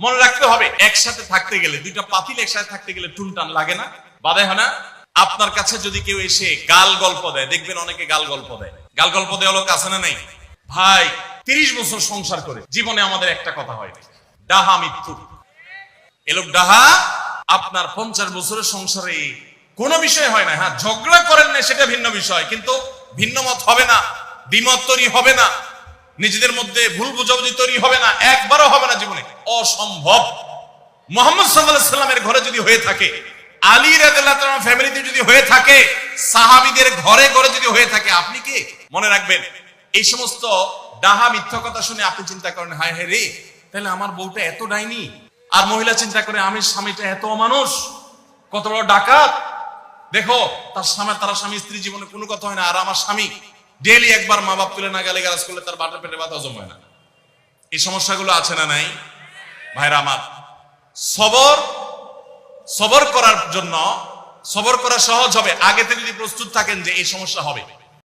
মনে রাখতে হবে, একসাথে থাকতে গেলে, দুইটা পাতিল একসাথে থাকতে গেলে টুনটান লাগে না, বাধে হয় না? আপনার কাছে যদি কেউ এসে গাল গল্প দেয়, দেখবেন অনেকে গাল গল্প দেয়। গাল গল্প দেওয়া লোক আছে না নাই? ভাই 30 বছর সংসার করে জীবনে আমাদের একটা কথা হয়, ডাহা মৃত্যু। এ লোক ডাহা। আপনার 50 বছরের সংসারে কোনো বিষয় হয় না। হ্যাঁ, ঝগড়া করেন না সেটা ভিন্ন বিষয়, কিন্তু ভিন্ন মত হবে না, দ্বিমত তৈরি হবে না, নিজেদের মধ্যে ভুল বুঝাবুঝি তৈরি হবে না, একবারও হবে না জীবনে, অসম্ভব। মুহাম্মদ সাল্লাল্লাহু আলাইহি সাল্লামের ঘরে যদি হয়ে থাকে, আলী রাদিয়াল্লাহু তাআলা ফ্যামিলিতে যদি হয়ে থাকে, সাহাবীদের ঘরে ঘরে যদি হয়ে থাকে, আপনি কি মনে রাখবেন? এই সমস্ত ডাহা মিথ্যা কথা শুনে আপনি চিন্তা করেন, হায় হায় রে, তাহলে আমার বউটা এত ডাইনি। আর মহিলা চিন্তা করে, আমি স্বামীটা এত অমানুষ, কত বড় ডাকাত। দেখো তার স্বামী স্ত্রী জীবনে কোনো কথা হয় না, আর আমার স্বামী ডেইলি একবার মা বাপ তুলে না গালি গালাজ করলে তার বাটার পেটে ব্যথা হজম হয় না। এই সমস্যাগুলো আছে না নাই? ভাইরা আমার, সবর করার জন্য, সবর করা সহজ হবে আগে থেকে যদি প্রস্তুত থাকেন যে এই সমস্যা হবে।